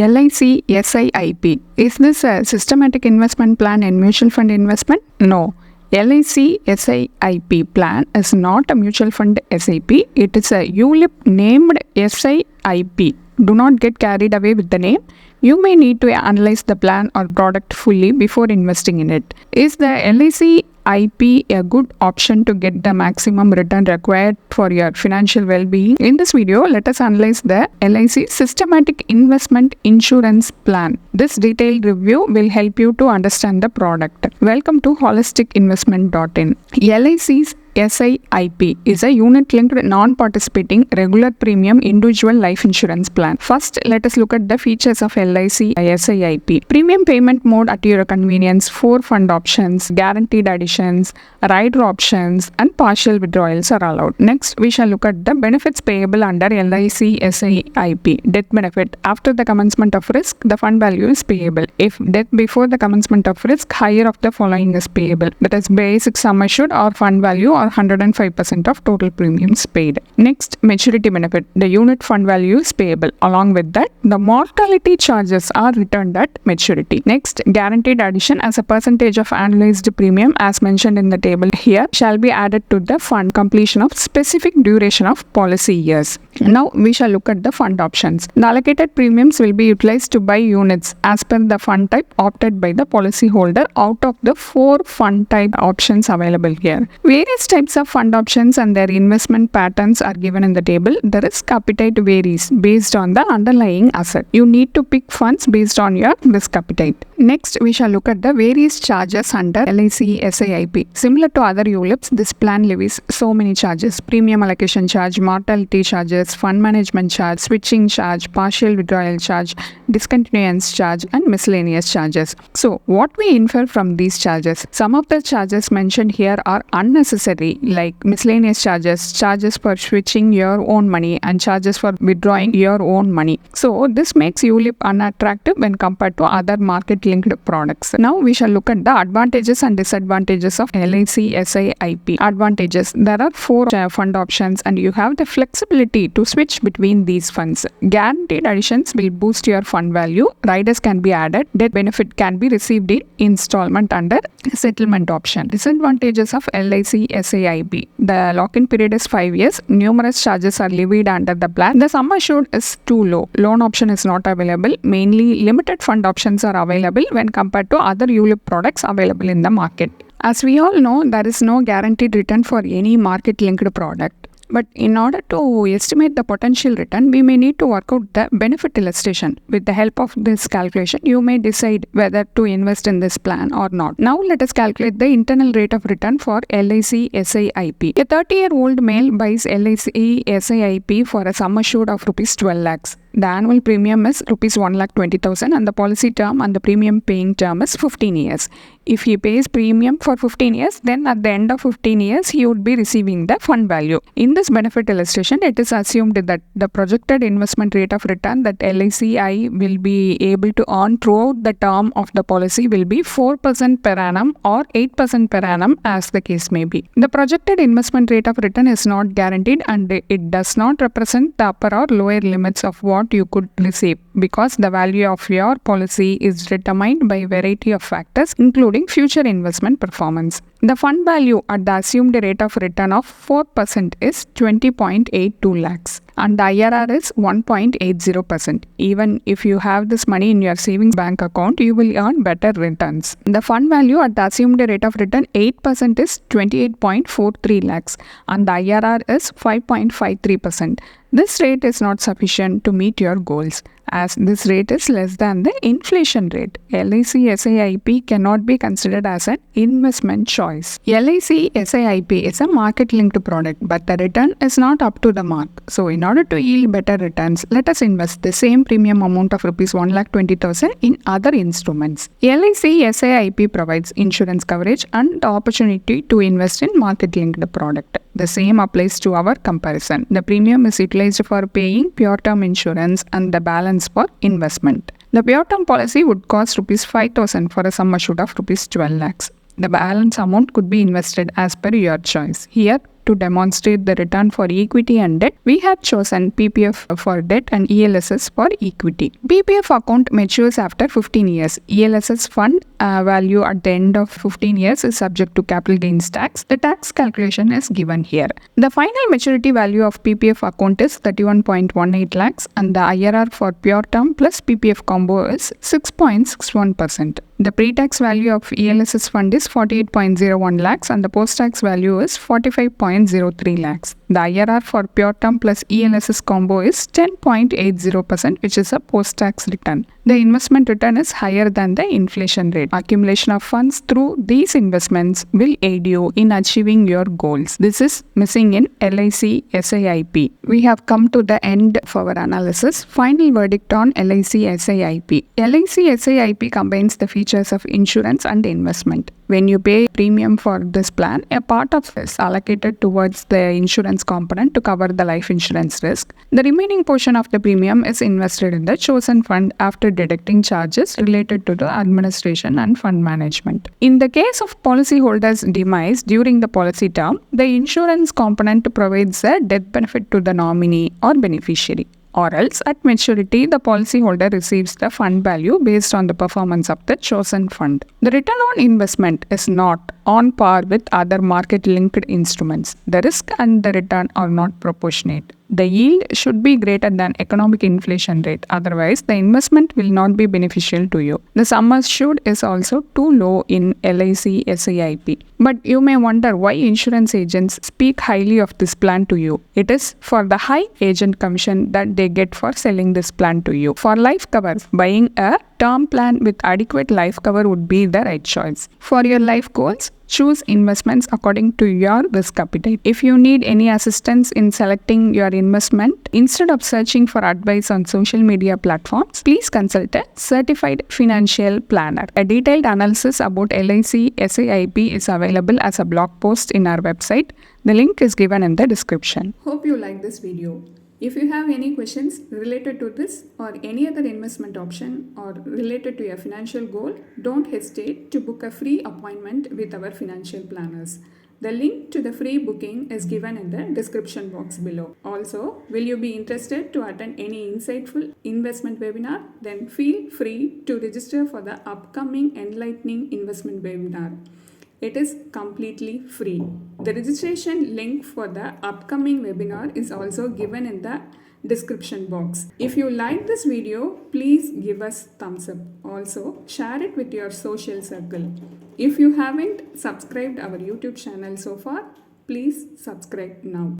LIC SIIP. Is this a systematic investment plan and mutual fund investment? No. LIC SIIP plan is not a mutual fund SIP. It is a ULIP named SIIP. Do not get carried away with the name. You may need to analyze the plan or product fully before investing in it. Is the LIC IP a good option to get the maximum return required for your financial well-being? In this video, let us analyze the LIC Systematic Investment Insurance Plan. This detailed review will help you to understand the product. Welcome to holisticinvestment.in. LIC's SIIP is a unit-linked non-participating regular premium individual life insurance plan. First, let us look at the features of LIC SIIP. Premium payment mode at your convenience, 4 fund options, guaranteed additions, rider options, and partial withdrawals are allowed. Next, we shall look at the benefits payable under LIC SIIP. Death benefit. After the commencement of risk, the fund value is payable. If death before the commencement of risk, higher of the following is payable. That is basic sum assured or fund value or 105% of total premiums paid. Next, maturity benefit. The unit fund value is payable. Along with that, the mortality charges are returned at maturity. Next, guaranteed addition as a percentage of annualized premium as mentioned in the table here shall be added to the fund completion of specific duration of policy years. Now, we shall look at the fund options. The allocated premiums will be utilized to buy units as per the fund type opted by the policyholder out of the 4 fund type options available here. Various types of fund options and their investment patterns are given in the table. The risk appetite varies based on the underlying asset. You need to pick funds based on your risk appetite. Next, we shall look at the various charges under LIC SIIP. Similar to other ULIPs, this plan levies so many charges: premium allocation charge, mortality charges, fund management charge, switching charge, partial withdrawal charge, discontinuance charge, and miscellaneous charges. So, what we infer from these charges? Some of the charges mentioned here are unnecessary, like miscellaneous charges, charges for switching your own money, and charges for withdrawing your own money. So, this makes ULIP unattractive when compared to other market-linked products. Now, we shall look at the advantages and disadvantages of LIC SIIP. Advantages: there are 4 fund options and you have the flexibility to switch between these funds. Guaranteed additions will boost your fund value. Riders can be added. Death benefit can be received in installment under settlement option. Disadvantages of LIC SIIP: the lock-in period is 5 years. Numerous charges are levied under the plan. The sum assured is too low. Loan option is not available. Mainly limited fund options are available when compared to other ULIP products available in the market. As we all know, there is no guaranteed return for any market-linked product. But in order to estimate the potential return, we may need to work out the benefit illustration. With the help of this calculation, you may decide whether to invest in this plan or not. Now, let us calculate the internal rate of return for LIC SIIP. A 30-year-old male buys LIC SIIP for a sum assured of Rs 12 lakhs. The annual premium is Rs 1,20,000 and the policy term and the premium paying term is 15 years. If he pays premium for 15 years, then at the end of 15 years, he would be receiving the fund value. In this benefit illustration, it is assumed that the projected investment rate of return that LICI will be able to earn throughout the term of the policy will be 4% per annum or 8% per annum as the case may be. The projected investment rate of return is not guaranteed and it does not represent the upper or lower limits of what you could receive because the value of your policy is determined by a variety of factors including future investment performance. The fund value at the assumed rate of return of 4% is 20.82 lakhs and the IRR is 1.80%. Even if you have this money in your savings bank account, you will earn better returns. The fund value at the assumed rate of return 8% is 28.43 lakhs and the IRR is 5.53%. This rate is not sufficient to meet your goals as this rate is less than the inflation rate. LIC SIIP cannot be considered as an investment choice. LIC SIIP is a market-linked product but the return is not up to the mark. So, in order to yield better returns, let us invest the same premium amount of Rs 1,20,000 in other instruments. LIC SIIP provides insurance coverage and the opportunity to invest in market-linked product. The same applies to our comparison. The premium is utilized for paying pure term insurance and the balance for investment. The pure term policy would cost Rs 5,000 for a sum assured of Rs 12 lakhs. The balance amount could be invested as per your choice. Here, to demonstrate the return for equity and debt, we have chosen PPF for debt and ELSS for equity. PPF account matures after 15 years. ELSS fund value at the end of 15 years is subject to capital gains tax. The tax calculation is given here. The final maturity value of PPF account is 31.18 lakhs and the IRR for pure term plus PPF combo is 6.61%. The pre-tax value of ELSS fund is 48.01 lakhs and the post-tax value is 45.03 lakhs. The IRR for pure term plus ELSS combo is 10.80%, which is a post-tax return. The investment return is higher than the inflation rate. Accumulation of funds through these investments will aid you in achieving your goals. This is missing in LIC SIIP. We have come to the end of our analysis. Final verdict on LIC SIIP. LIC SIIP combines the features of insurance and investment. When you pay premium for this plan, a part of this is allocated towards the insurance component to cover the life insurance risk. The remaining portion of the premium is invested in the chosen fund after deducting charges related to the administration and fund management. In the case of policyholder's demise during the policy term, the insurance component provides a death benefit to the nominee or beneficiary. Or else, at maturity, the policyholder receives the fund value based on the performance of the chosen fund. The return on investment is not on par with other market-linked instruments. The risk and the return are not proportionate. The yield should be greater than economic inflation rate, otherwise the investment will not be beneficial to you. The sum assured is also too low in LIC SIIP. But you may wonder why insurance agents speak highly of this plan to you. It is for the high agent commission that they get for selling this plan to you. For life cover, buying a term plan with adequate life cover would be the right choice. For your life goals, choose investments according to your risk appetite. If you need any assistance in selecting your investment, instead of searching for advice on social media platforms, please consult a certified financial planner. A detailed analysis about LIC SIIP is available as a blog post in our website. The link is given in the description. Hope you like this video. If you have any questions related to this or any other investment option or related to your financial goal, don't hesitate to book a free appointment with our financial planners. The link to the free booking is given in the description box below. Also, will you be interested to attend any insightful investment webinar? Then feel free to register for the upcoming enlightening investment webinar. It is completely free. The registration link for the upcoming webinar is also given in the description box. If you like this video, please give us thumbs up. Also, share it with your social circle. If you haven't subscribed our YouTube channel so far, please subscribe now.